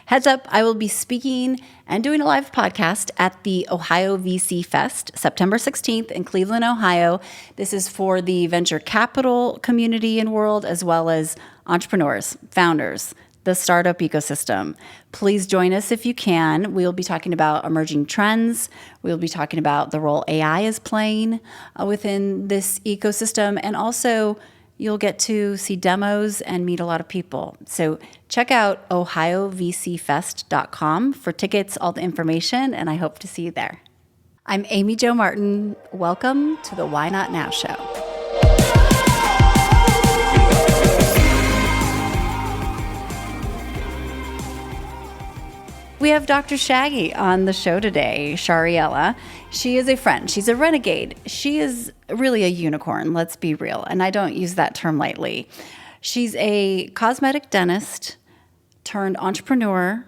Heads up, I will be speaking and doing a live podcast at the Ohio VC Fest, September 16th in Cleveland, Ohio. This is for the venture capital community and world, as well as entrepreneurs, founders, the startup ecosystem. Please join us if you can. We'll be talking about emerging trends. We'll be talking about the role AI is playing within this ecosystem. And also, you'll get to see demos and meet a lot of people. So check out ohiovcfest.com for tickets, all the information, and I hope to see you there. I'm Amy Jo Martin. Welcome to the Why Not Now show. We have Dr. Shaggy on the show today, Shariella. She is a friend. She's a renegade. She is really a unicorn, let's be real. And I don't use that term lightly. She's a cosmetic dentist turned entrepreneur,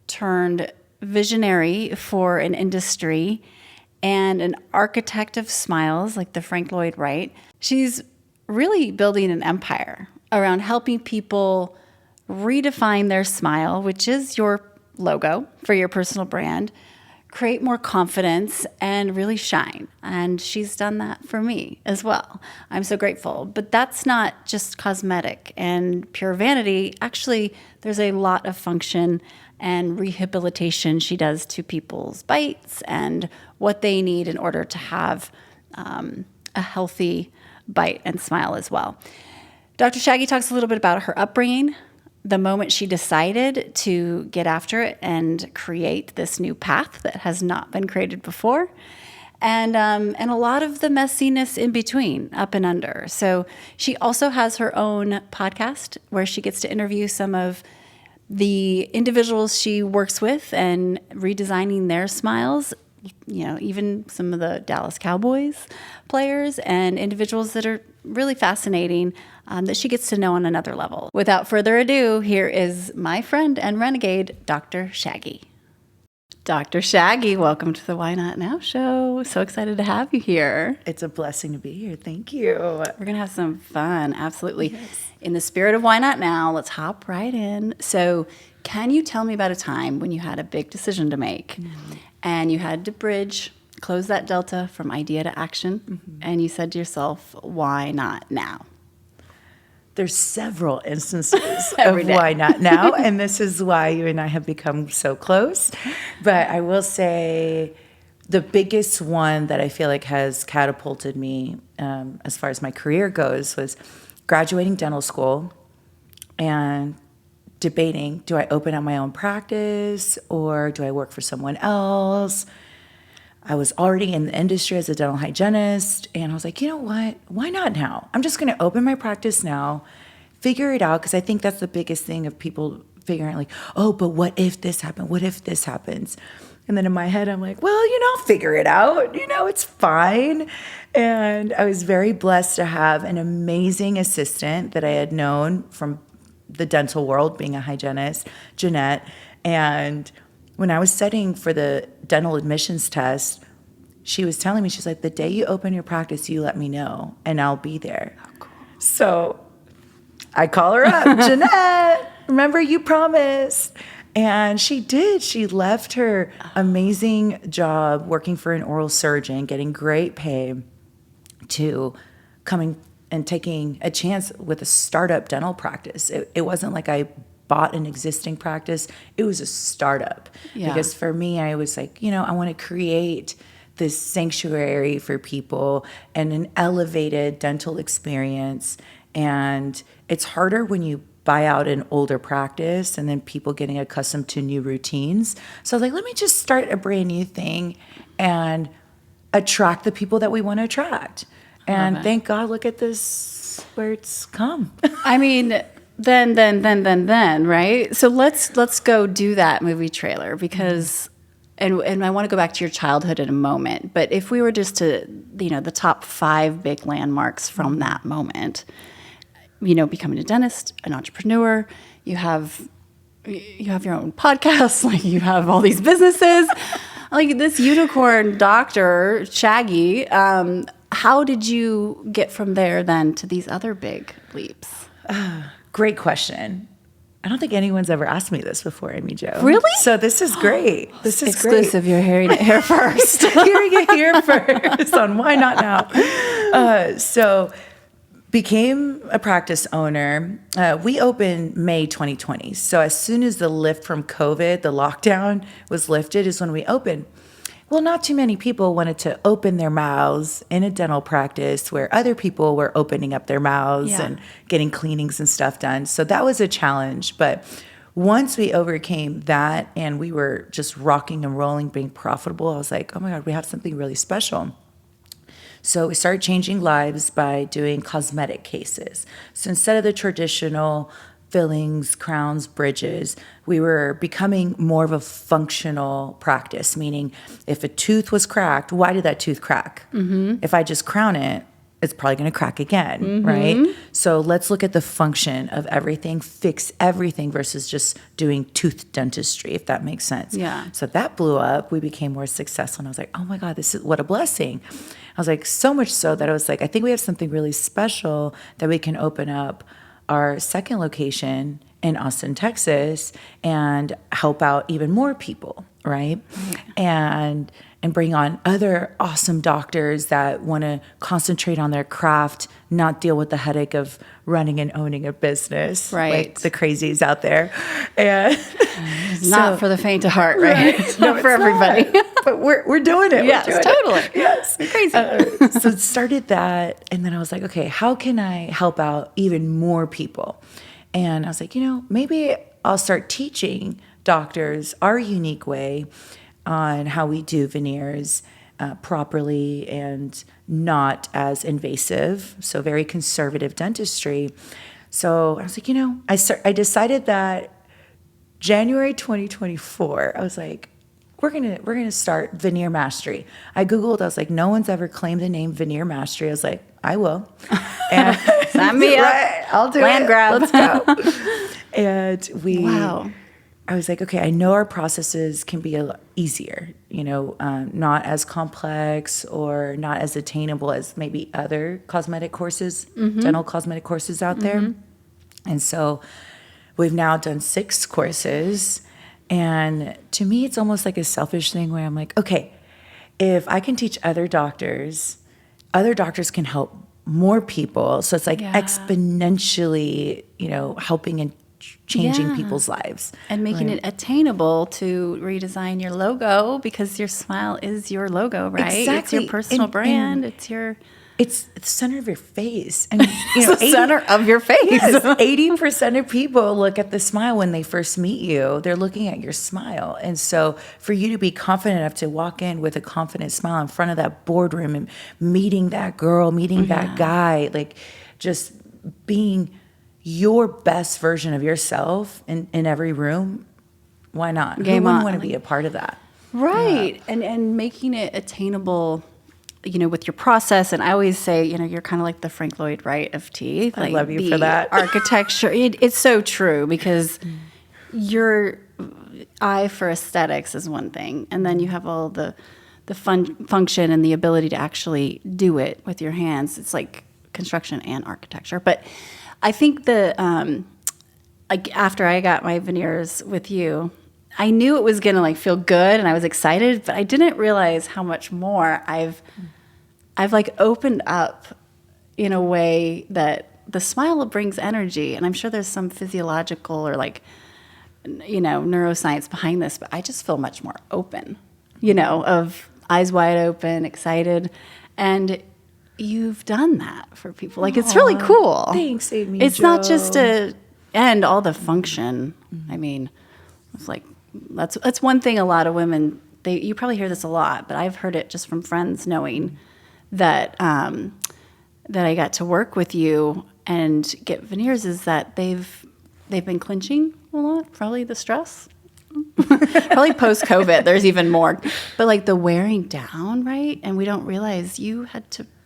turned visionary for an industry, and an architect of smiles like the Frank Lloyd Wright. She's really building an empire around helping people redefine their smile, which is your logo for your personal brand, create more confidence, and really shine. And she's done that for me as well. I'm so grateful. But that's not just cosmetic and pure vanity. Actually, there's a lot of function and rehabilitation she does to people's bites and what they need in order to have a healthy bite and smile as well. Dr. Shaggy talks a little bit about her upbringing, the moment she decided to get after it and create this new path that has not been created before, and a lot of the messiness in between, up and under. So she also has her own podcast where she gets to interview some of the individuals she works with and redesigning their smiles, even some of the Dallas Cowboys players and individuals that are really fascinating that she gets to know on another level. Without further ado, here is my friend and renegade, Dr. Shaggy. Dr. Shaggy, welcome to the Why Not Now show. So excited to have you here. It's a blessing to be here. Thank you. We're going to have some fun. Absolutely. Yes. In the spirit of Why Not Now, let's hop right in. So can you tell me about a time when you had a big decision to make and you had to close that delta from idea to action, and you said to yourself, why not now? There's several instances of why not now, and this is why you and I have become so close. But I will say the biggest one that I feel like has catapulted me as far as my career goes was graduating dental school and debating, do I open up my own practice or do I work for someone else? I was already in the industry as a dental hygienist, and I was like, you know what? Why not now? I'm just going to open my practice now, figure it out, because I think that's the biggest thing of people figuring out, like, oh, but what if this happened? What if this happens? And then in my head, I'm like, well, I'll figure it out. It's fine. And I was very blessed to have an amazing assistant that I had known from the dental world, being a hygienist, Jeanette. And when I was studying for the dental admissions test, she was telling me, she's like, the day you open your practice, you let me know, and I'll be there. Oh, cool. So I call her up, Jeanette, remember you promised. And she did. She left her amazing job working for an oral surgeon, getting great pay, to coming and taking a chance with a startup dental practice. It wasn't like I bought an existing practice. It was a startup. Yeah. Because for me, I was like, I want to create this sanctuary for people and an elevated dental experience. And it's harder when you buy out an older practice and then people getting accustomed to new routines. So I was like, let me just start a brand new thing and attract the people that we want to attract. And thank God, look at this, where it's come. I mean, then, right? So let's go do that movie trailer, because, and I want to go back to your childhood in a moment, but if we were just to, the top 5 big landmarks from that moment, becoming a dentist, an entrepreneur, you have your own podcast, like you have all these businesses, like this unicorn doctor, Shaggy, how did you get from there then to these other big leaps? Great question. I don't think anyone's ever asked me this before, Amy Jo. Really? So this is great. This is exclusive. great. You're hearing it here first. Hearing it here first on Why Not Now. So became a practice owner. We opened May 2020. So as soon as the lift from COVID, the lockdown was lifted is when we opened. Well, not too many people wanted to open their mouths in a dental practice where other people were opening up their mouths and getting cleanings and stuff done. So that was a challenge. But once we overcame that and we were just rocking and rolling, being profitable, I was like, oh my God, we have something really special. So we started changing lives by doing cosmetic cases. So instead of the traditional fillings, crowns, bridges, we were becoming more of a functional practice, meaning if a tooth was cracked, why did that tooth crack? Mm-hmm. If I just crown it, it's probably going to crack again, mm-hmm. right? So let's look at the function of everything, fix everything versus just doing tooth dentistry, if that makes sense. Yeah. So that blew up. We became more successful. And I was like, oh my God, this is what a blessing. I was like, so much so that I was like, I think we have something really special that we can open up our second location in Austin, Texas, and help out even more people, right? And bring on other awesome doctors that want to concentrate on their craft, not deal with the headache of running and owning a business, like the crazies out there. And not for the faint of heart, right? Not for everybody. But we're doing it. Yes, totally. Yes. You're crazy. So started that, and then I was like, okay, how can I help out even more people? And I was like, maybe I'll start teaching doctors our unique way on how we do veneers properly and not as invasive, so very conservative dentistry. So I was like, I decided that January 2024, I was like, we're gonna start Veneer Mastery. I Googled, I was like, no one's ever claimed the name Veneer Mastery. I was like, I will. And sign me up. Right, I'll do Land it. grab. Let's go. And I was like, okay, I know our processes can be a lot easier, not as complex or not as attainable as maybe other cosmetic courses, mm-hmm. dental cosmetic courses out there. Mm-hmm. And so we've now done 6 courses. And to me, it's almost like a selfish thing where I'm like, okay, if I can teach other doctors can help more people. So it's like exponentially, helping and changing people's lives. And making it attainable to redesign your logo, because your smile is your logo, right? Exactly. It's your personal brand. It's the center of your face. And, it's the center of your face. Yes, 80% of people look at the smile when they first meet you. They're looking at your smile. And so for you to be confident enough to walk in with a confident smile in front of that boardroom and meeting that girl, meeting that guy, like just being your best version of yourself in every room, why not? Who wouldn't want to be a part of that? Right. Yeah. And making it attainable, with your process. And I always say, you're kind of like the Frank Lloyd Wright of teeth. I love you for that. Architecture. It's so true, because your eye for aesthetics is one thing. And then you have all the function and the ability to actually do it with your hands. It's like construction and architecture. But I think after I got my veneers with you, I knew it was going to feel good, and I was excited, but I didn't realize how much more I've opened up in a way that the smile brings energy. And I'm sure there's some physiological or neuroscience behind this, but I just feel much more open, of eyes wide open, excited. And you've done that for people. It's really cool. Thanks, Amy. It's not just to end all the function. Mm-hmm. I mean, it's that's one thing a lot of women, you probably hear this a lot, but I've heard it just from friends knowing that I got to work with you and get veneers, is that they've been clinching a lot, probably the stress. Probably post-COVID, there's even more. But the wearing down, right? And we don't realize you're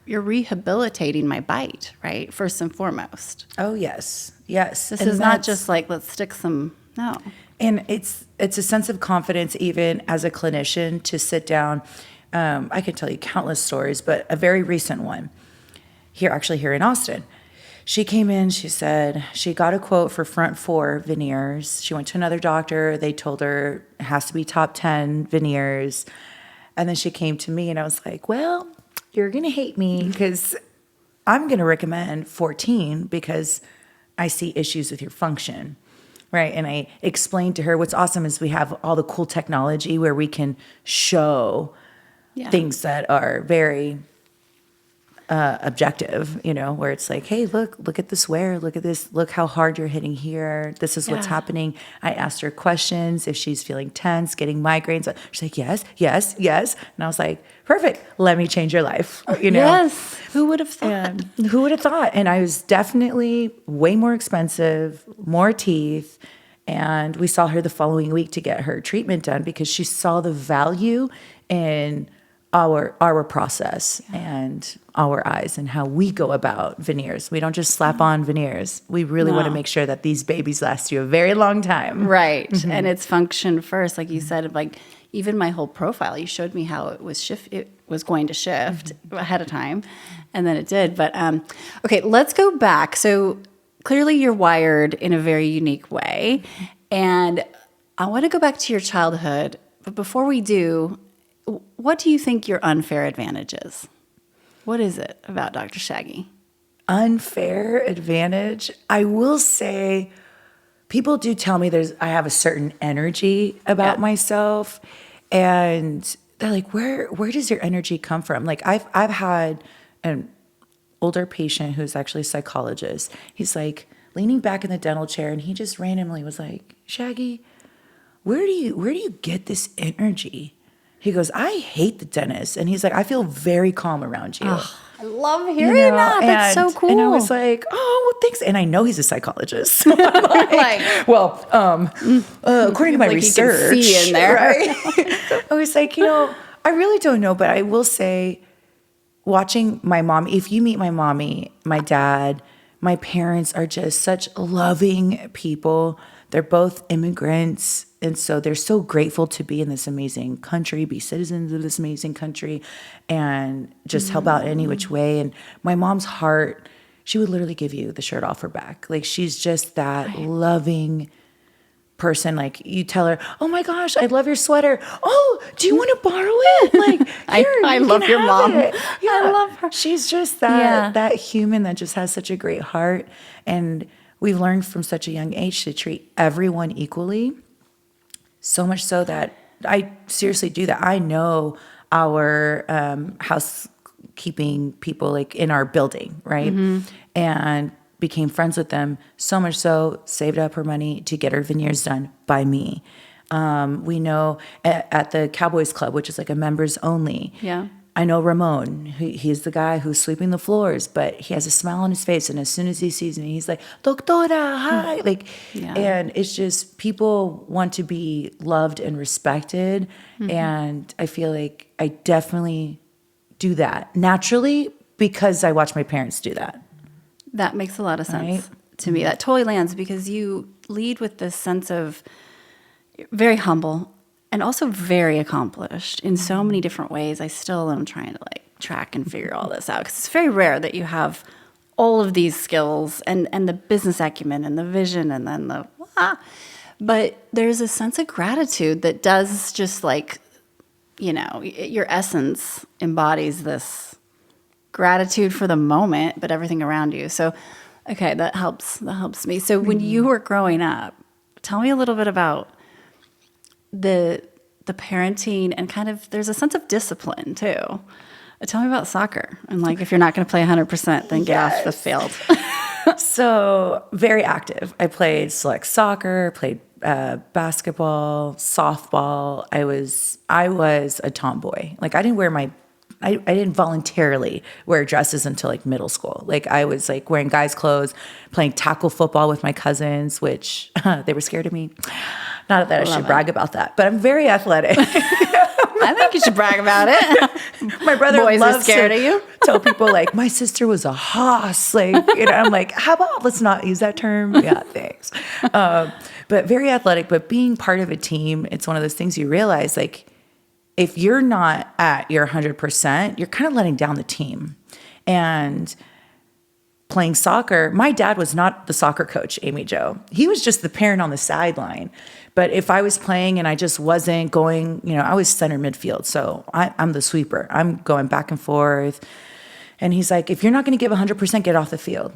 rehabilitating my bite, right? First and foremost. Oh, yes. Yes. This is not just let's stick some, no. And it's a sense of confidence, even as a clinician, to sit down. I could tell you countless stories, but a very recent one here in Austin. she came in, she said she got a quote for front 4 veneers. She went to another doctor. They told her it has to be top 10 veneers. And then she came to me and I was like, well, you're going to hate me because I'm going to recommend 14 because I see issues with your function. Right. And I explained to her what's awesome is we have all the cool technology where we can show things that are very objective, where it's like, hey, look at this wear. Look at this. Look how hard you're hitting here. This is what's happening. I asked her questions if she's feeling tense, getting migraines. She's like, yes, yes, yes. And I was like, perfect. Let me change your life. Yes. Who would have thought? And who would have thought? And I was definitely way more expensive, more teeth. And we saw her the following week to get her treatment done because she saw the value in our process and our eyes and how we go about veneers. We don't just slap on veneers. We really want to make sure that these babies last you a very long time. Right. Mm-hmm. And it's function first. Like you said, like even my whole profile, you showed me how it was going to shift ahead of time. And then it did. But okay, let's go back. So clearly you're wired in a very unique way. And I want to go back to your childhood. But before we do, what do you think your unfair advantage is? What is it about Dr. Shaggy? Unfair advantage? I will say people do tell me I have a certain energy about myself. And they're like, where does your energy come from? Like I've had an older patient who's actually a psychologist. He's like leaning back in the dental chair and he just randomly was like, Shaggy, where do you get this energy? He goes, I hate the dentist. And he's like, I feel very calm around you. Oh, I love hearing that. That's so cool. And I was like, oh, well, thanks. And I know he's a psychologist. According to my research. You can see in there. Right? I was like, I really don't know. But I will say, watching my mom, if you meet my mommy, my dad, my parents are just such loving people. They're both immigrants. And so they're so grateful to be in this amazing country, be citizens of this amazing country, and just help out any which way. And my mom's heart, she would literally give you the shirt off her back. Like she's just that loving person. Like you tell her, oh my gosh, I love your sweater. Oh, do you want to borrow it? Like here, I love your mom. Yeah. I love her. She's just that human that just has such a great heart. And we've learned from such a young age to treat everyone equally. So much so that I seriously do that. I know our housekeeping people like in our building, right? Mm-hmm. And became friends with them. So much so, saved up her money to get her veneers done by me. We know at the Cowboys Club, which is like a members only. Yeah. I know Ramon. He's the guy who's sweeping the floors, but he has a smile on his face. And as soon as he sees me, he's like, Doctora, hi. And it's just people want to be loved and respected. Mm-hmm. And I feel like I definitely do that naturally because I watch my parents do that. That makes a lot of sense to me. That totally lands because you lead with this sense of very humble and also very accomplished in so many different ways. I still am trying to track and figure all this out because it's very rare that you have all of these skills and the business acumen and the vision and then but there's a sense of gratitude that does just your essence embodies this gratitude for the moment, but everything around you. So, okay, that helps me. So when you were growing up, tell me a little bit about the parenting and kind of there's a sense of discipline too. Tell me about soccer and if you're not going to play 100%, then get off the field. So very active. I played select soccer, played basketball, softball. I was a tomboy. I didn't voluntarily wear dresses until middle school. I was wearing guys' clothes, playing tackle football with my cousins, which they were scared of me. Not that I should brag about that, but I'm very athletic. I think you should brag about it. My brother loves scared of you. Tell people my sister was a hoss. I'm like, how about let's not use that term? Yeah, thanks. But very athletic. But being part of a team, it's one of those things you realize if you're not at your 100%, you're kind of letting down the team. And playing soccer, my dad was not the soccer coach, Amy Jo. He was just the parent on the sideline. But if I was playing and I just wasn't going, I was center midfield. So I'm the sweeper. I'm going back and forth. And he's like, if you're not going to give 100%, get off the field.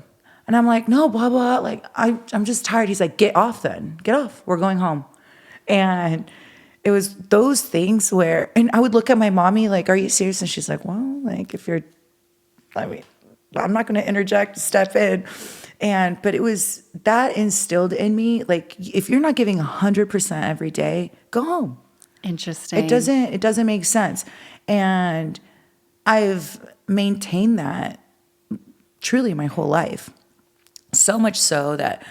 And I'm like, no, blah, blah. Like, I'm just tired. He's like, get off then. Get off. We're going home. And it was those things where, and I would look at my mommy like, are you serious? And she's like, well, like I'm not going to interject, step in. But it was that instilled in me, like, if you're not giving 100% every day, go home. Interesting. It doesn't make sense. And I've maintained that truly my whole life. So much so that,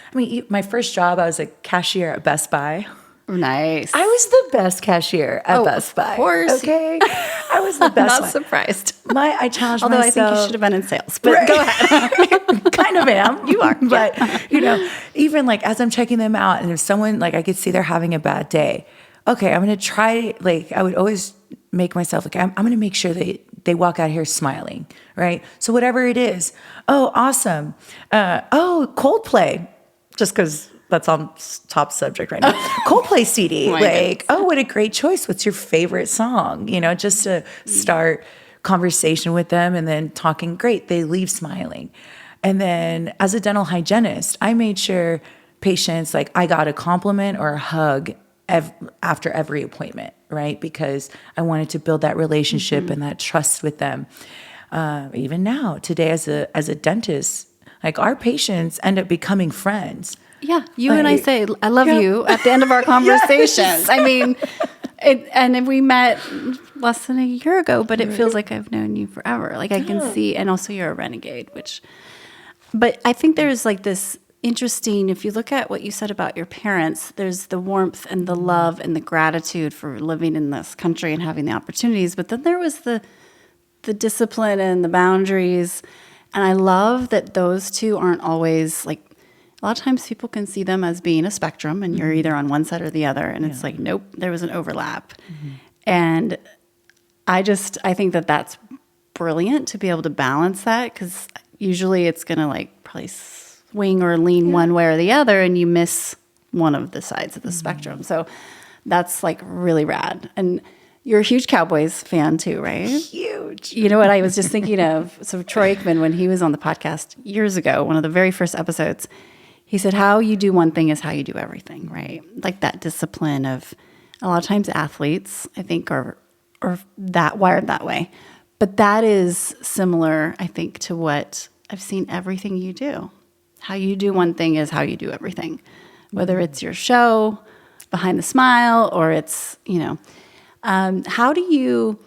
my first job, I was a cashier at Best Buy. Nice. I was the best cashier at Best Buy. Of course. Okay. I was the best. Not surprised. I challenged Although myself. I think you should have been in sales, but go ahead. Kind of am. You are. But, even like as I'm checking them out, and if someone, like, I could see they're having a bad day, okay, I'm going to try, like, I would always make myself, like, I'm going to make sure they walk out here smiling, right? So whatever it is, oh, awesome. Coldplay, just because that's on top subject right now. Coldplay CD, like, oh, what a great choice. What's your favorite song? Just to start conversation with them and then talking, great, they leave smiling. And then as a dental hygienist, I made sure patients, like, I got a compliment or a hug after every appointment, right? Because I wanted to build that relationship and that trust with them. Even now, today as a dentist, like, our patients end up becoming friends. Yeah, and I say, I love you at the end of our conversations. Yes. And we met less than a year ago, but it feels like I've known you forever. Like, I can see, and also you're a renegade, but I think there's like this interesting, if you look at what you said about your parents, there's the warmth and the love and the gratitude for living in this country and having the opportunities. But then there was the discipline and the boundaries. And I love that those two aren't always like, a lot of times people can see them as being a spectrum and you're either on one side or the other. And it's like, nope, there was an overlap. And I think that that's brilliant to be able to balance that, because usually it's going to like probably swing or lean one way or the other and you miss one of the sides of the spectrum. So that's like really rad. And you're a huge Cowboys fan too, right? Huge. You know what I was just thinking of? So Troy Aikman, when he was on the podcast years ago, one of the very first episodes, he said, how you do one thing is how you do everything, right? Like that discipline of, a lot of times athletes, I think, are that wired that way. But that is similar, I think, to what I've seen everything you do. How you do one thing is how you do everything. Whether it's your show, Behind the Smile, or it's, how do you,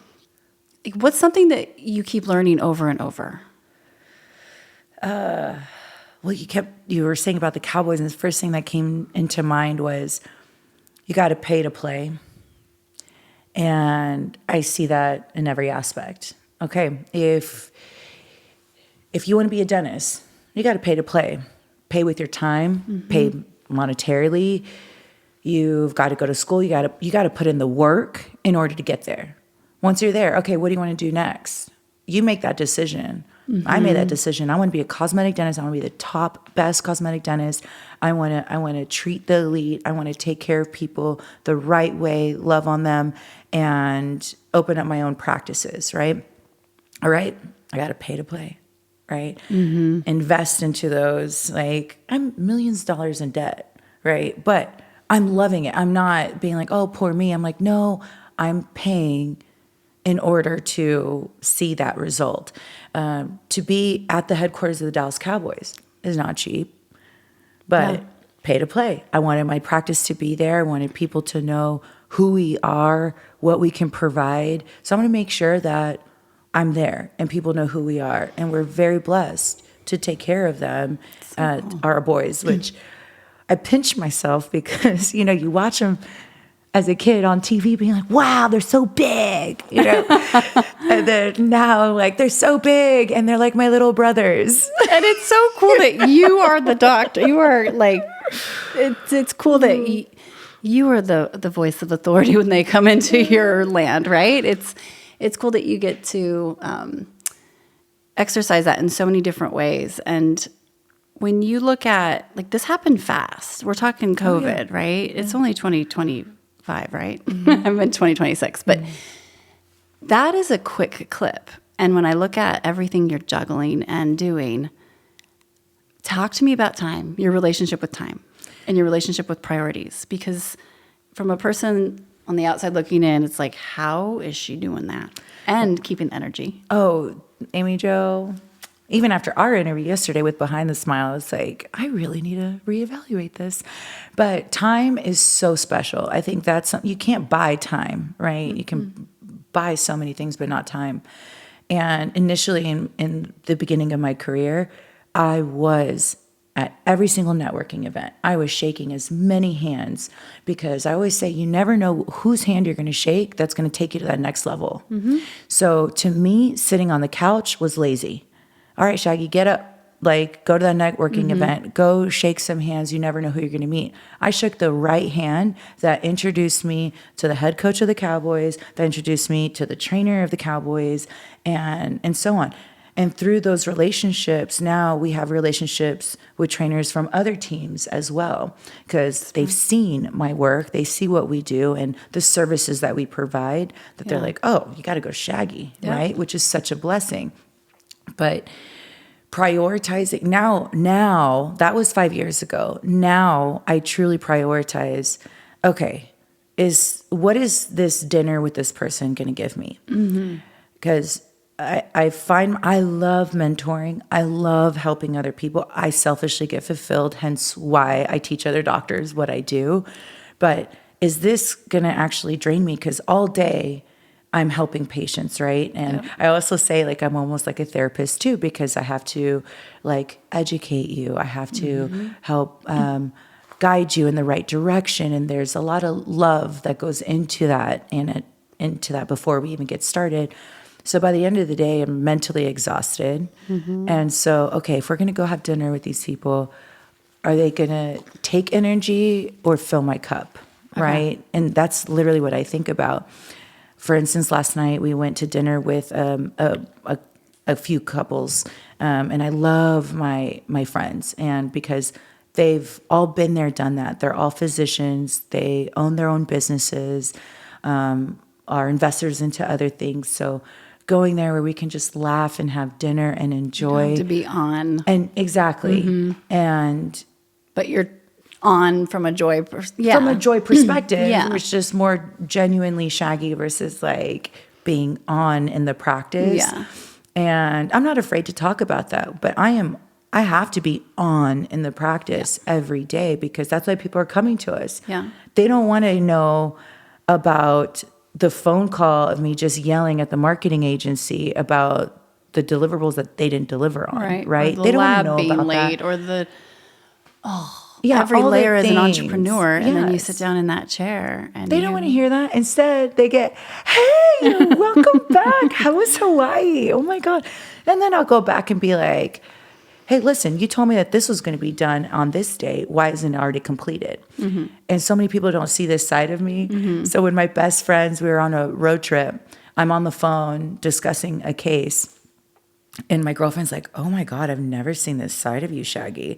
what's something that you keep learning over and over? Well, you were saying about the Cowboys, and the first thing that came into mind was you got to pay to play. And I see that in every aspect. Okay, if you want to be a dentist, you got to pay to play. Pay with your time, pay monetarily. You've got to go to school. You got to put in the work in order to get there. Once you're there, okay, what do you want to do next? You make that decision. I made that decision. I want to be a cosmetic dentist. I want to be the top, best cosmetic dentist. I want to treat the elite. I want to take care of people the right way, love on them, and open up my own practices, right? All right, I got to pay to play, right? Invest into those. Like, I'm millions of dollars in debt, right? But I'm loving it. I'm not being like, oh, poor me. I'm like, no, I'm paying in order to see that result. To be at the headquarters of the Dallas Cowboys is not cheap, but pay to play. I wanted my practice to be there. I wanted people to know who we are, what we can provide. So I'm going to make sure that I'm there and people know who we are. And we're very blessed to take care of them, our boys, which I pinch myself because, you watch them as a kid on TV being like, wow, they're so big, and then now like, they're so big and they're like my little brothers. And it's so cool that you are the doctor. You are like, it's cool that you are the voice of authority when they come into your land, right? It's cool that you get to exercise that in so many different ways. And when you look at, like, this happened fast. We're talking COVID, right? Yeah. It's only 2025, right? I'm in 2026. But that is a quick clip. And when I look at everything you're juggling and doing, talk to me about time, your relationship with time, and your relationship with priorities. Because from a person on the outside looking in, it's like, how is she doing that? And keeping the energy. Oh, Amy Jo, even after our interview yesterday with Behind the Smile, it's like, I really need to reevaluate this. But time is so special. I think that's something, you can't buy time, right? You can buy so many things, but not time. And initially in the beginning of my career, I was at every single networking event. I was shaking as many hands because I always say you never know whose hand you're going to shake that's going to take you to that next level. So to me, sitting on the couch was lazy. All right, Shaggy, get up. Like, go to that networking event. Go shake some hands. You never know who you're going to meet. I shook the right hand that introduced me to the head coach of the Cowboys, that introduced me to the trainer of the Cowboys, and so on. And through those relationships, now we have relationships with trainers from other teams as well, because they've seen my work, they see what we do and the services that we provide, that they're like, oh, you got to go Shaggy, right? Which is such a blessing. But prioritizing now that was 5 years ago. Now I truly prioritize, okay, what is this dinner with this person going to give me? Because I find I love mentoring. I love helping other people. I selfishly get fulfilled, hence why I teach other doctors what I do. But is this going to actually drain me? Because all day I'm helping patients, right? And I also say, like, I'm almost like a therapist too, because I have to, like, educate you. I have to help guide you in the right direction. And there's a lot of love that goes into that before we even get started. So by the end of the day, I'm mentally exhausted. And so, okay, if we're going to go have dinner with these people, are they going to take energy or fill my cup, right? And that's literally what I think about. For instance, last night we went to dinner with a few couples, and I love my friends, and because they've all been there, done that. They're all physicians. They own their own businesses, are investors into other things. So going there where we can just laugh and have dinner and enjoy. To be on. And exactly. But you're on from a joy from a joy perspective. It's just more genuinely Shaggy versus like being on in the practice. And I'm not afraid to talk about that, but I have to be on in the practice every day, because that's why people are coming to us. They don't want to know about the phone call of me just yelling at the marketing agency about the deliverables that they didn't deliver on, right? The they don't lab want to know being about late, that. or the every layer as an entrepreneur, and then you sit down in that chair, and they don't want to hear that. Instead, they get, "Hey, welcome back. How was Hawaii? Oh my God!" And then I'll go back and be like, "Hey, listen, you told me that this was going to be done on this day. Why isn't it already completed?" And so many people don't see this side of me. So when my best friends, we were on a road trip, I'm on the phone discussing a case, and my girlfriend's like, "Oh my God, I've never seen this side of you, Shaggy."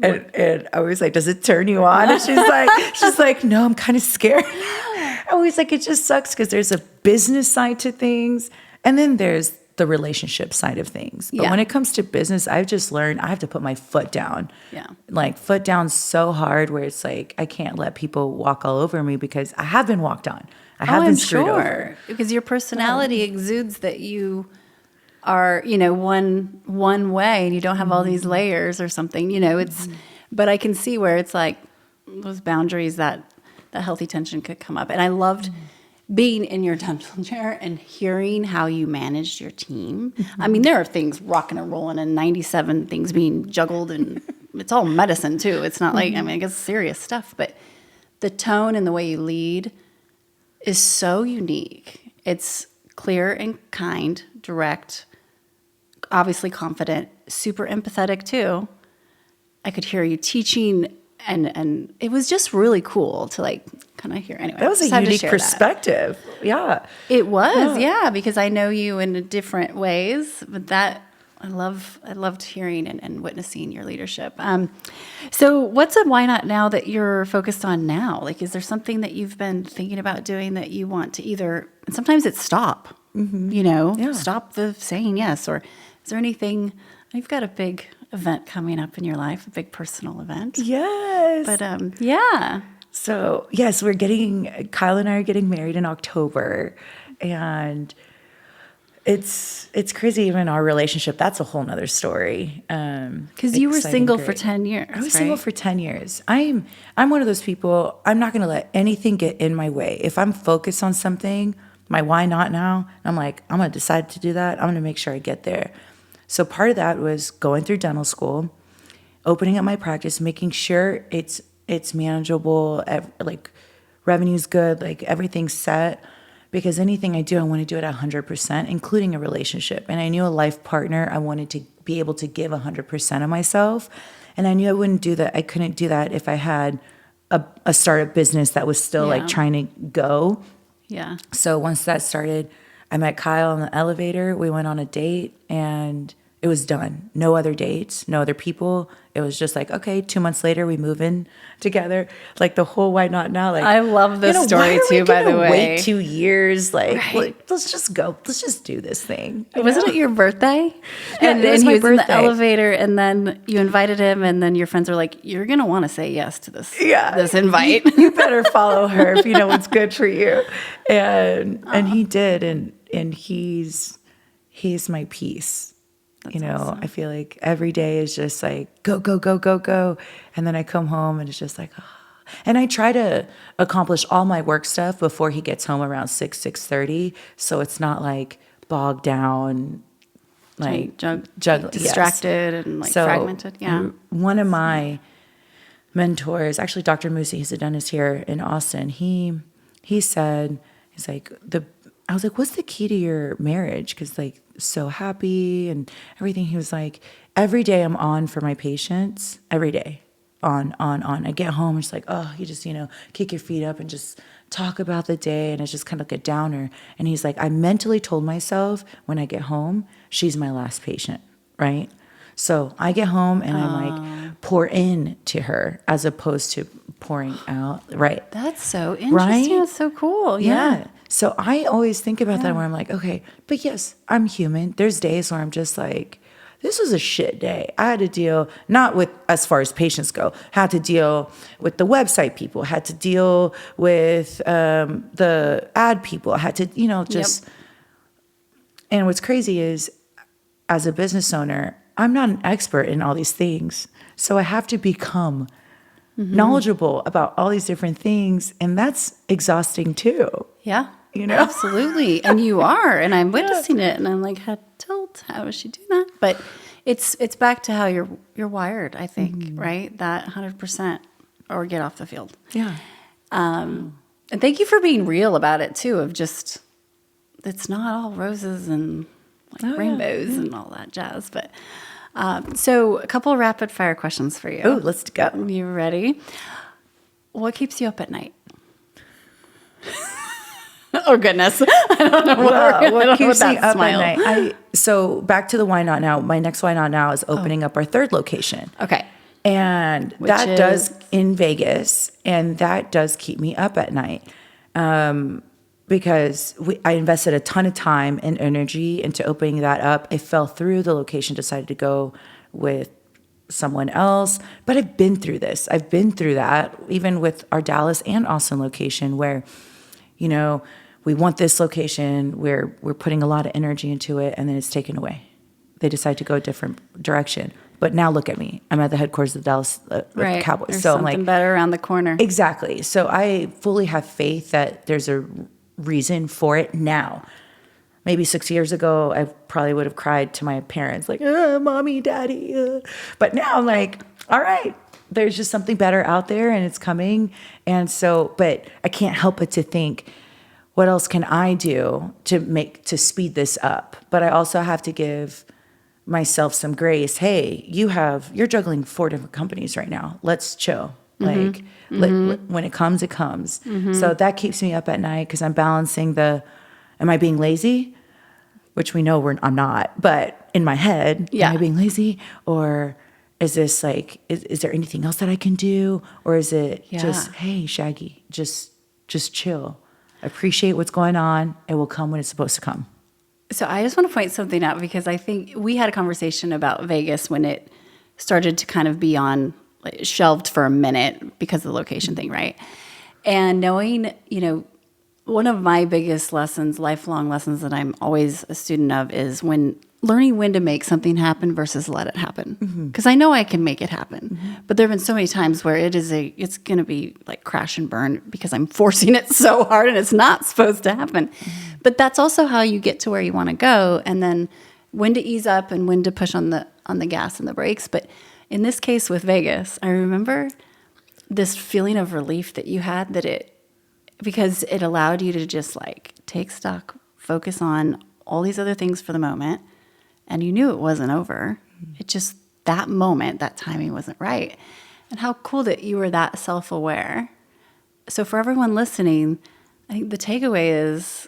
And I was like, "Does it turn you on?" And she's like, "No, I'm kind of scared." I was like, it just sucks because there's a business side to things, and then there's the relationship side of things. But when it comes to business, I've just learned I have to put my foot down. Like, foot down so hard where it's like I can't let people walk all over me, because I have been walked on. I have been screwed over. Because your personality exudes that you are, one way, and you don't have all these layers or something, it's, but I can see where it's like those boundaries, that healthy tension could come up. And I loved being in your dental chair and hearing how you managed your team. I mean, there are things rocking and rolling and 97 things being juggled, and it's all medicine too. It's not like, I guess serious stuff, but the tone and the way you lead is so unique. It's clear and kind, direct, obviously confident, super empathetic too. I could hear you teaching, and it was just really cool to like kind of hear. Anyway, that was a unique perspective. It was, because I know you in different ways, but that I loved hearing and witnessing your leadership. So what's a why not now that you're focused on now? Like, is there something that you've been thinking about doing that you want to either, and sometimes it's stop, stop the saying yes, or is there anything, you've got a big event coming up in your life, a big personal event. Yes. But yeah. So yes, Kyle and I are getting married in October, and it's crazy. Even our relationship, that's a whole nother story. Because you were single for 10 years. I was single for 10 years. I'm one of those people, I'm not going to let anything get in my way. If I'm focused on something, my why not now, I'm like, I'm going to decide to do that. I'm going to make sure I get there. So part of that was going through dental school, opening up my practice, making sure it's manageable, like revenue's good, like everything's set. Because anything I do, I want to do it 100%, including a relationship. And I knew a life partner, I wanted to be able to give 100% of myself. And I knew I wouldn't do that. I couldn't do that if I had a startup business that was still like trying to go. Yeah. So once that started, I met Kyle on the elevator. We went on a date and it was done. No other dates, no other people. It was just like, okay, 2 months later, we move in together. Like the whole why not now? Like, I love this story too, by the way. Wait 2 years? Like, let's just go. Let's just do this thing. Wasn't it your birthday? Yeah, and it was he my was birthday. in the elevator, and then you invited him, and then your friends were like, "You're gonna want to say yes to this. This invite. You better follow her if you know what's good for you." And he did, and he's my peace. That's awesome. I feel like every day is just like, go, go, go, go, go. And then I come home and it's just like, oh. And I try to accomplish all my work stuff before he gets home around 6:30. So it's not like bogged down, like juggling, distracted and like fragmented. Yeah. One of my mentors, actually Dr. Musi, he's a dentist here in Austin. He said, he's like, I was like, what's the key to your marriage? Because like, so happy and everything. He was like, every day I'm on for my patients, every day, on. I get home, it's like, oh, you just, kick your feet up and just talk about the day. And it's just kind of like a downer. And he's like, I mentally told myself when I get home, she's my last patient, right? So I get home and I'm like, pour in to her as opposed to pouring out, right? That's so interesting. Right? That's so cool. Yeah. So I always think about that where I'm like, okay, but yes, I'm human. There's days where I'm just like, this was a shit day. I had to deal, not with as far as patients go, had to deal with the website people, had to deal with the ad people, I had to, just. Yep. And what's crazy is, as a business owner, I'm not an expert in all these things. So I have to become knowledgeable about all these different things. And that's exhausting too. Yeah. Absolutely. And you are, and I'm witnessing it, and I'm like, how does she do that? But it's back to how you're wired, I think, right? That 100%, or get off the field. Yeah. And thank you for being real about it too, of just, it's not all roses and rainbows and all that jazz. But so a couple of rapid fire questions for you. Oh, let's go. You ready? What keeps you up at night? Oh, goodness. I don't know what keeps me up at night. So back to the why not now. My next why not now is opening up our third location. Okay. And that does in Vegas, and that does keep me up at night. Because I invested a ton of time and energy into opening that up. It fell through. The location decided to go with someone else. But I've been through this. I've been through that, even with our Dallas and Austin location, where, we want this location, we're putting a lot of energy into it, and then it's taken away. They decide to go a different direction. But now look at me. I'm at the headquarters of the Dallas Cowboys. There's so something I'm like, better around the corner. Exactly. So I fully have faith that there's a reason for it now. Maybe 6 years ago, I probably would have cried to my parents, like, mommy, daddy. But now I'm like, all right, there's just something better out there and it's coming. And so, but I can't help but to think, what else can I do to speed this up? But I also have to give myself some grace. Hey, you're juggling 4 different companies right now. Let's chill. Like when it comes, it comes. So that keeps me up at night because I'm balancing am I being lazy? Which we know I'm not, but in my head, Yeah. am I being lazy? Or is this like, is there anything else that I can do? Or is it just, hey, Shaggy, just chill. Appreciate what's going on. It will come when it's supposed to come. So I just want to point something out because I think we had a conversation about Vegas when it started to kind of be on like, shelved for a minute because of the location thing, right? And knowing, you know, one of my biggest lessons, lifelong lessons that I'm always a student of is learning when to make something happen versus let it happen. Because I know I can make it happen. But there have been so many times where it's going to be like crash and burn because I'm forcing it so hard and it's not supposed to happen. But that's also how you get to where you want to go. And then when to ease up and when to push on the gas and the brakes. But in this case with Vegas, I remember this feeling of relief that you had because it allowed you to just like take stock, focus on all these other things for the moment. And you knew it wasn't over. It just, that moment, that timing wasn't right. And how cool that you were that self-aware. So for everyone listening, I think the takeaway is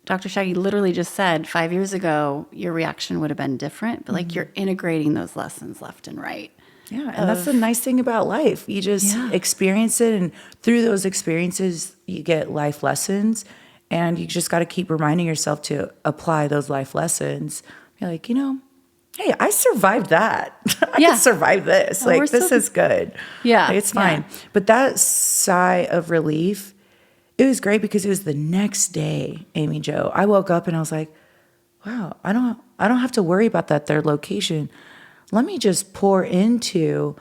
Dr. Shaggy literally just said 5 years ago, your reaction would have been different, but like you're integrating those lessons left and right. Yeah, and that's the nice thing about life. You just experience it, and through those experiences, you get life lessons, and you just got to keep reminding yourself to apply those life lessons. You're like, hey, I survived that. I can survive this. Like, this is good. Yeah. Like, it's fine. Yeah. But that sigh of relief, it was great because it was the next day, Amy Jo. I woke up and I was like, wow, I don't have to worry about that third location. Let me just pour into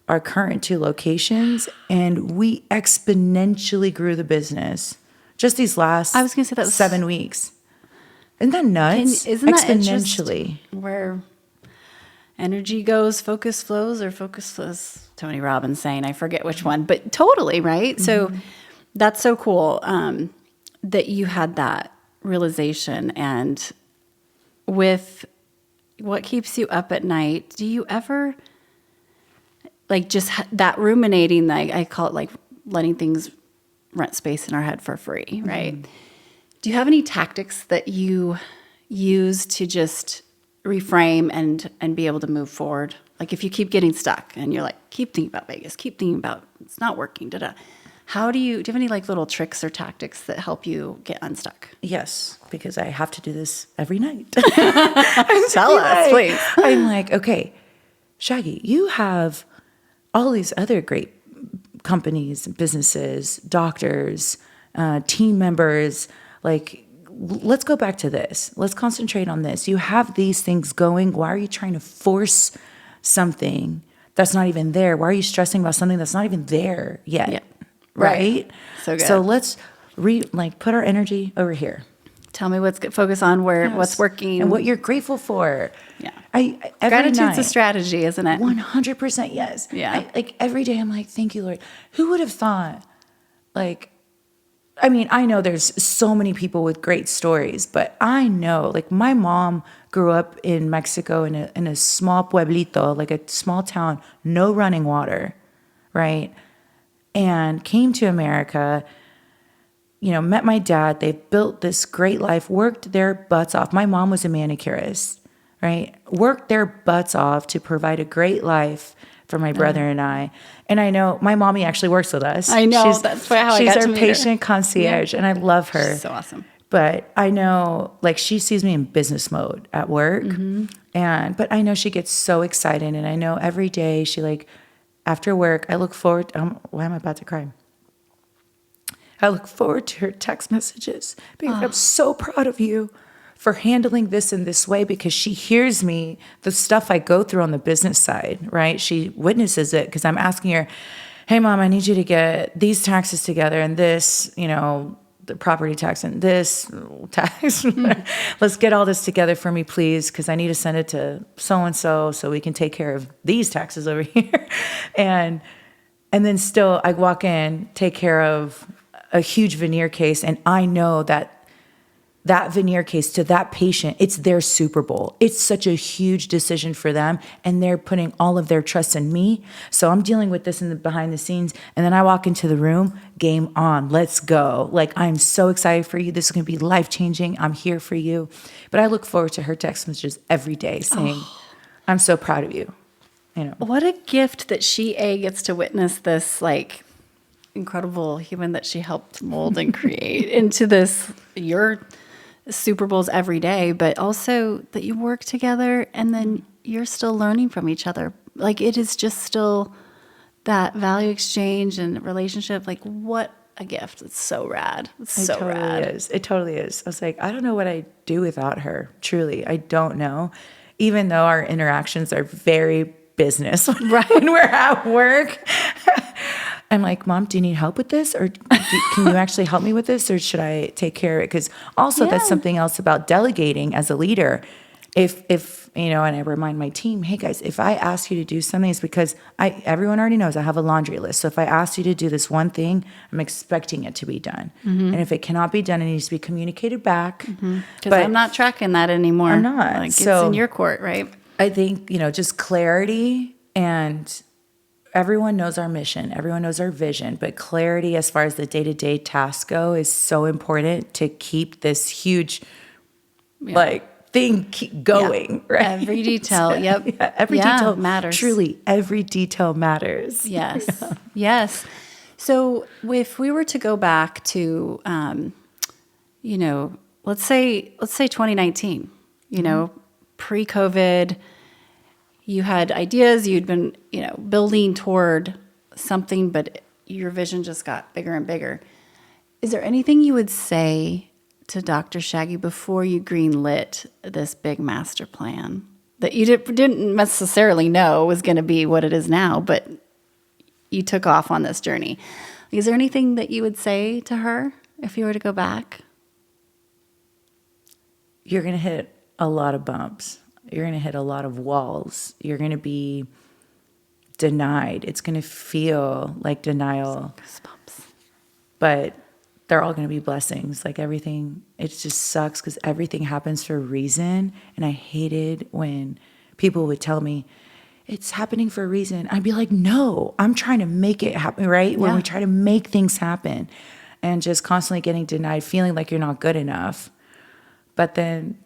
our current 2 locations, and we exponentially grew the business just these last 7 weeks. Isn't that nuts? Isn't that exponentially where energy goes, focus flows, or focus flows? Tony Robbins saying, I forget which one, but totally, right? So that's so cool that you had that realization. And with what keeps you up at night, do you ever like just that ruminating? Like I call it like letting things rent space in our head for free, right? Do you have any tactics that you use to just reframe and be able to move forward? Like if you keep getting stuck and you're like, keep thinking about Vegas, keep thinking about it's not working, do you have any like little tricks or tactics that help you get unstuck? Yes, because I have to do this every night. Tell us, please. I'm like, okay, Shaggy, you have all these other great companies, businesses, doctors, team members. Like, let's go back to this. Let's concentrate on this. You have these things going. Why are you trying to force something that's not even there? Why are you stressing about something that's not even there yet? Yeah. Right? So good. So let's put our energy over here. Tell me focus on what's working. And what you're grateful for. Yeah. Gratitude's a strategy, isn't it? 100% yes. Yeah. Every day I'm like, thank you, Lord. Who would have thought, I know there's so many people with great stories, but I know, my mom grew up in Mexico in a small pueblito, like a small town, no running water, right? And came to America, met my dad. They built this great life, worked their butts off. My mom was a manicurist, right? Worked their butts off to provide a great life for my brother and I. And I know my mommy actually works with us. I know. That's how I got to meet her. She's our patient concierge, and I love her. She's so awesome. But I know, she sees me in business mode at work. Mm-hmm. But I know she gets so excited. And I know every day she, after work, I look forward. Why am I about to cry? I look forward to her text messages because I'm so proud of you for handling this in this way, because she hears me, the stuff I go through on the business side, right? She witnesses it because I'm asking her, hey, Mom, I need you to get these taxes together and this, the property tax and this tax. Let's get all this together for me, please, because I need to send it to so-and-so so we can take care of these taxes over here. And then still I walk in, take care of a huge veneer case, and I know that that veneer case to that patient, it's their Super Bowl. It's such a huge decision for them, and they're putting all of their trust in me. So I'm dealing with this in the behind the scenes, and then I walk into the room, game on, let's go. Like, I'm so excited for you. This is going to be life-changing. I'm here for you. But I look forward to her text messages every day saying, I'm so proud of you. You know. What a gift that she gets to witness this like incredible human that she helped mold and create into this your Super Bowls every day, but also that you work together and then you're still learning from each other. Like, it is just still that value exchange and relationship. Like, what a gift. It's so rad. It's so rad. It totally is. I was like, I don't know what I'd do without her. Truly, I don't know. Even though our interactions are very business when we're at work. I'm like, Mom, do you need help with this? Or can you actually help me with this? Or should I take care of it? Because also that's something else about delegating as a leader. If you know, and I remind my team, hey guys, if I ask you to do something, it's because everyone already knows I have a laundry list. So if I ask you to do this one thing, I'm expecting it to be done. And if it cannot be done, it needs to be communicated back. Because I'm not tracking that anymore. I'm not. Like, so, it's in your court, right? I think, you know, just clarity, and everyone knows our mission, everyone knows our vision, but clarity as far as the day-to-day tasks go is so important to keep this huge thing keep going, right? Every detail, every detail matters. Truly, every detail matters. Yes, yes. So if we were to go back to, you know, let's say 2019, you know, pre-COVID, you had ideas, you'd been, you know, building toward something, but your vision just got bigger and bigger. Is there anything you would say to Dr. Shaggy before you greenlit this big master plan that you didn't necessarily know was going to be what it is now, but you took off on this journey? Is there anything that you would say to her if you were to go back? You're going to hit a lot of bumps. You're going to hit a lot of walls. You're going to be denied. It's going to feel like denial. Goosebumps. But they're all going to be blessings. Like, everything, it just sucks because everything happens for a reason. And I hated when people would tell me, it's happening for a reason. I'd be like, no, I'm trying to make it happen, right? When we try to make things happen, and just constantly getting denied, feeling like you're not good enough. But then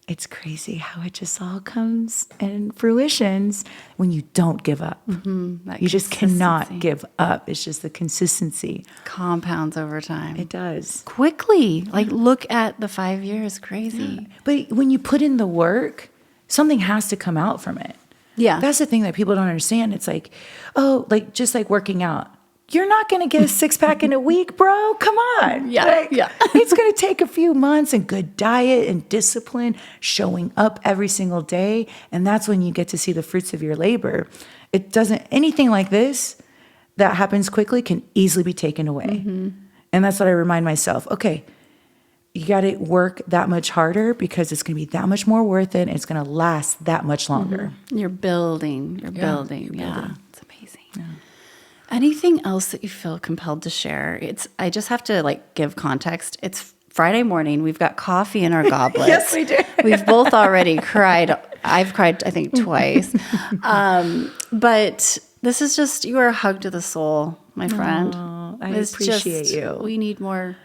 it's crazy how it just all comes and fruitions when you don't give up. You just cannot give up. It's just the consistency. Compounds over time. It does. Quickly. Like, look at the 5 years. Crazy. Yeah. But when you put in the work, something has to come out from it. Yeah. That's the thing that people don't understand. It's like, oh, like, just like working out. You're not going to get a six-pack in a week, bro. Come on. It's going to take a few months and good diet and discipline, showing up every single day. And that's when you get to see the fruits of your labor. It doesn't, anything like this that happens quickly can easily be taken away. And that's what I remind myself. Okay, you got to work that much harder because it's going to be that much more worth it. And it's going to last that much longer. You're building. You're building. It's amazing. Yeah. Anything else that you feel compelled to share? I just have to like give context. It's Friday morning. We've got coffee in our goblets. Yes, we do. We've both already cried. I've cried, I think, twice. But this is just, you are a hug to the soul, my friend. Oh, I appreciate you. We need more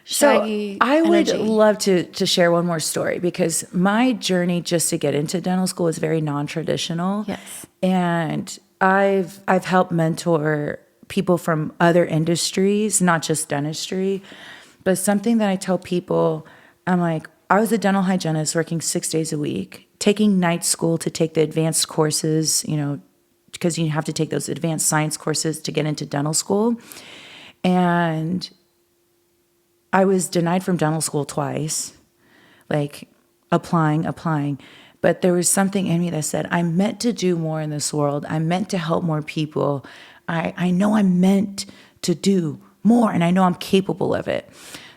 Shaggy I would energy. love to share one more story, because my journey just to get into dental school is very non-traditional. Yes. And I've helped mentor people from other industries, not just dentistry. But something that I tell people, I'm like, I was a dental hygienist working 6 days a week, taking night school to take the advanced courses, you know, because you have to take those advanced science courses to get into dental school. And I was denied from dental school twice, like applying. But there was something in me that said, I'm meant to do more in this world. I'm meant to help more people. I know I'm meant to do more, and I know I'm capable of it.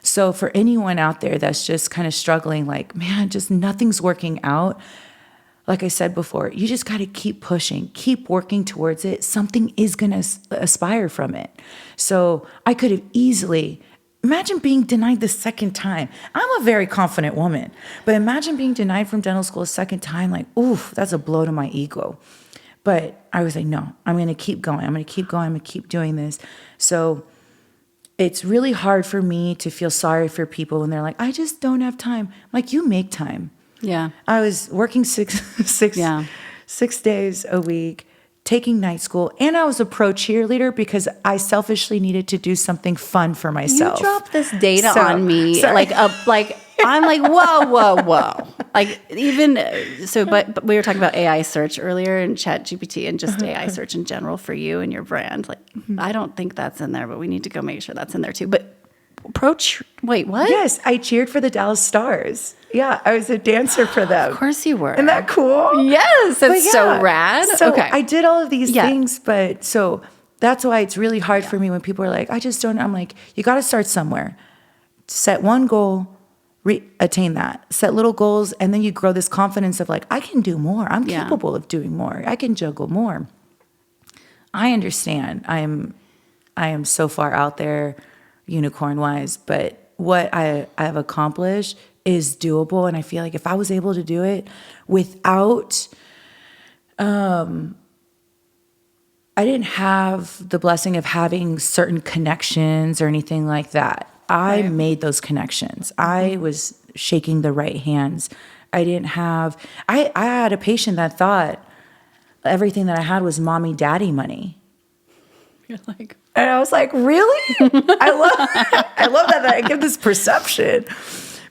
So for anyone out there that's just kind of struggling, like, man, just nothing's working out. Like I said before, you just got to keep pushing, keep working towards it. Something is going to aspire from it. So I could have easily imagine being denied the second time. I'm a very confident woman, but imagine being denied from dental school a second time. Like, oof, that's a blow to my ego. But I was like, no, I'm going to keep going. I'm going to keep going. I'm going to keep doing this. So it's really hard for me to feel sorry for people when they're like, I just don't have time. I'm like, you make time. Yeah. I was working six days a week, taking night school, and I was a pro cheerleader because I selfishly needed to do something fun for myself. You dropped this data on me, like I'm like, whoa. Like even so, but we were talking about AI search earlier and ChatGPT and just AI search in general for you and your brand. Like, I don't think that's in there, but we need to go make sure that's in there too. But wait, what? Yes, I cheered for the Dallas Stars. Yeah, I was a dancer for them. Of course you were. Isn't that cool? Yes, that's so rad. So okay. I did all of these things, but so that's why it's really hard for me when people are like, I just don't, I'm like, you got to start somewhere. Set one goal, attain that. Set little goals, and then you grow this confidence of like, I can do more. I'm capable of doing more. I can juggle more. I understand. I am so far out there, unicorn-wise, but what I have accomplished is doable, and I feel like if I was able to do it without, I didn't have the blessing of having certain connections or anything like that. I made those connections. I was shaking the right hands. I had a patient that thought everything that I had was mommy, daddy money. You're like, and I was like, really? I love that I get this perception.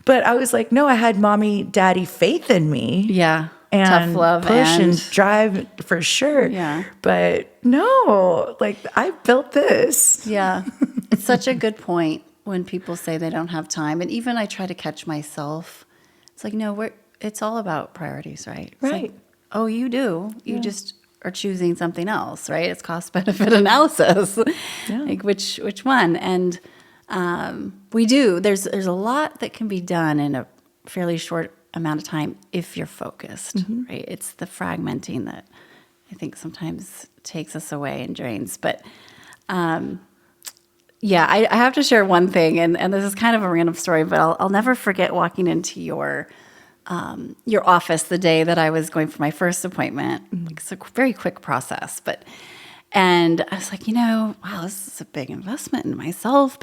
But I was like, no, I had mommy, daddy faith in me. Yeah. And tough love push and drive for sure. Yeah. But no, like I built this. Yeah. It's such a good point when people say they don't have time. And even I try to catch myself. It's like, no, it's all about priorities, right? It's right. Like, oh, you do. You just are choosing something else, right? It's cost benefit analysis. Yeah. Like which one? And we do. There's a lot that can be done in a fairly short amount of time if you're focused, right? It's the fragmenting that I think sometimes takes us away and drains. But I have to share one thing, and this is kind of a random story, but I'll never forget walking into your office the day that I was going for my first appointment. It's a very quick process, and I was like, wow, this is a big investment in myself,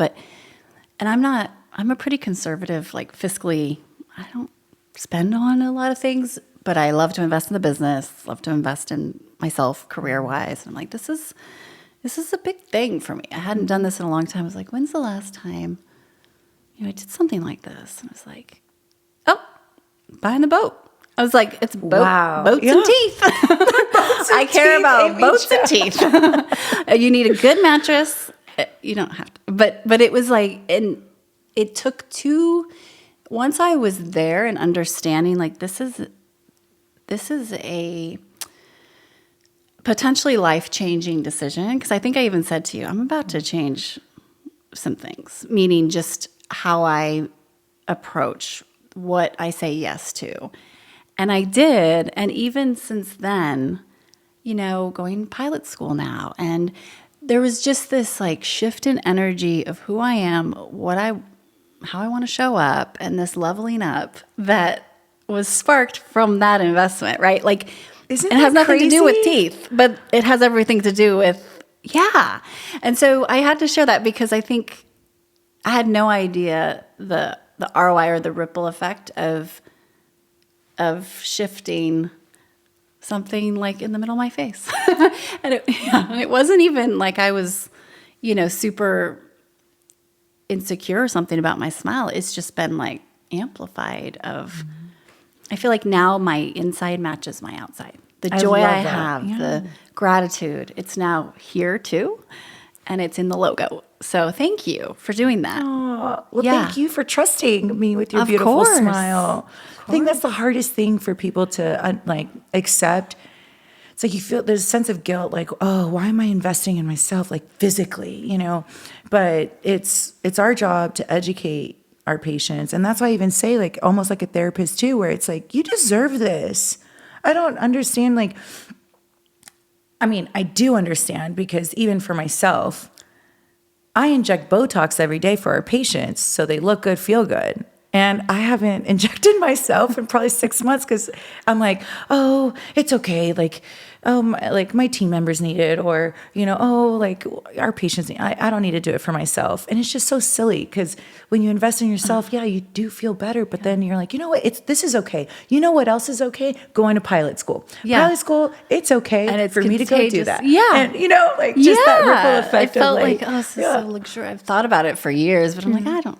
and I'm a pretty conservative, like fiscally, I don't spend on a lot of things, but I love to invest in the business, love to invest in myself career-wise. And I'm like, this is a big thing for me. I hadn't done this in a long time. I was like, when's the last time, I did something like this? And I was like, oh, buying the boat. I was like, it's boats and teeth. I care about boats and teeth. You need a good mattress. You don't have to. But it was like, and it took once I was there and understanding like this is a potentially life-changing decision, because I think I even said to you, I'm about to change some things, meaning just how I approach what I say yes to. And I did, and even since then, going pilot school now, and there was just this like shift in energy of who I am, how I want to show up, and this leveling up that was sparked from that investment, right? Like, it has nothing to do with teeth, but it has everything to do with, And so I had to share that because I think I had no idea the ROI or the ripple effect of shifting something like in the middle of my face. and it wasn't even like I was, super insecure or something about my smile. It's just been like amplified I feel like now my inside matches my outside. The joy I have, the gratitude, it's now here too, and it's in the logo. So thank you for doing that. Oh, well, thank you for trusting me with your beautiful smile. I think that's the hardest thing for people to accept. It's like you feel there's a sense of guilt, like, oh, why am I investing in myself, like physically, But it's our job to educate our patients. And that's why I even say, like, almost like a therapist too, where it's like, you deserve this. I don't understand, I do understand, because even for myself, I inject Botox every day for our patients so they look good, feel good. And I haven't injected myself in probably 6 months because I'm like, oh, it's okay. Like, like my team members need it, or, like our patients need, I don't need to do it for myself. And it's just so silly because when you invest in yourself, yeah, you do feel better. But then you're like, you know what? This is okay. You know what else is okay? Going to pilot school. Yeah. Pilot school, it's okay and it's for me to go do that. Yeah. And, like just that ripple effect. I felt like, oh, this is so luxurious. I've thought about it for years, but I'm like, I don't,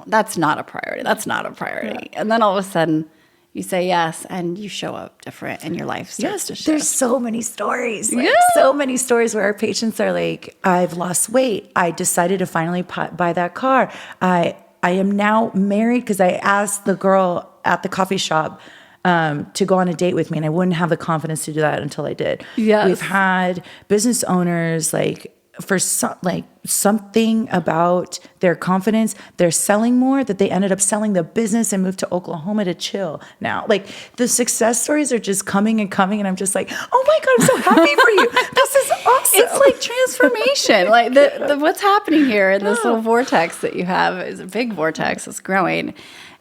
that's not a priority. That's not a priority. Yeah. And then all of a sudden you say yes and you show up different and your life starts to shift. There's so many stories. So many stories where our patients are like, I've lost weight. I decided to finally buy that car. I am now married because I asked the girl at the coffee shop to go on a date with me, and I wouldn't have the confidence to do that until I did. Yes. We've had business owners for something about their confidence, they're selling more, that they ended up selling the business and moved to Oklahoma to chill now. Like the success stories are just coming and coming, and I'm just like, oh my God, I'm so happy for you. This is awesome. It's like transformation. Like the what's happening here in this little vortex that you have is a big vortex. It's growing.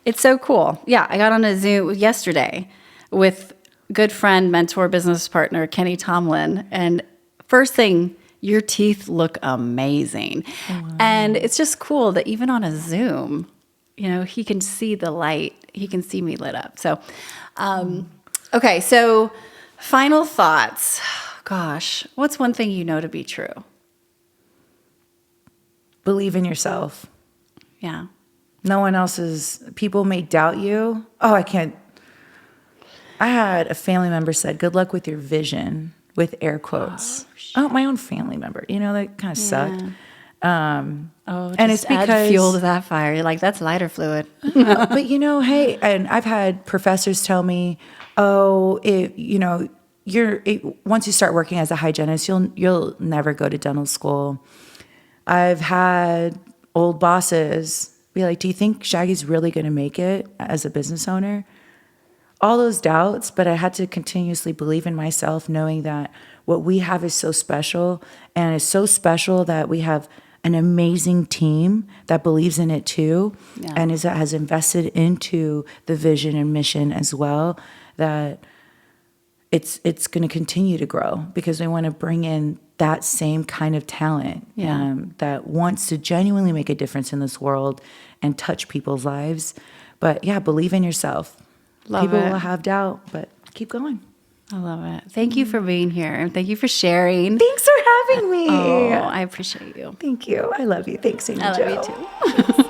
It's so cool. Yeah, I got on a Zoom yesterday with good friend, mentor, business partner, Kenny Tomlin, and first thing, your teeth look amazing. Wow. And it's just cool that even on a Zoom, he can see the light. He can see me lit up. So, okay. So final thoughts. Gosh, what's one thing you know to be true? Believe in yourself. Yeah. No one else's, people may doubt you. Oh, I can't. I had a family member said, good luck with your vision, with air quotes. Oh, my own family member. That kind of sucked. And it's because add fuel to that fire. You're like, that's lighter fluid. But hey, and I've had professors tell me, once you start working as a hygienist, you'll never go to dental school. I've had old bosses be like, do you think Shaggy's really going to make it as a business owner? All those doubts, but I had to continuously believe in myself, knowing that what we have is so special, and it's so special that we have an amazing team that believes in it too, and has invested into the vision and mission as well, that it's going to continue to grow because we want to bring in that same kind of talent that wants to genuinely make a difference in this world and touch people's lives. But yeah, believe in yourself. People will have doubt, but keep going. I love it. Thank you for being here, and thank you for sharing. Thanks for having me. Oh, I appreciate you. Thank you. I love you. Thanks, Amy Jo. I love you too.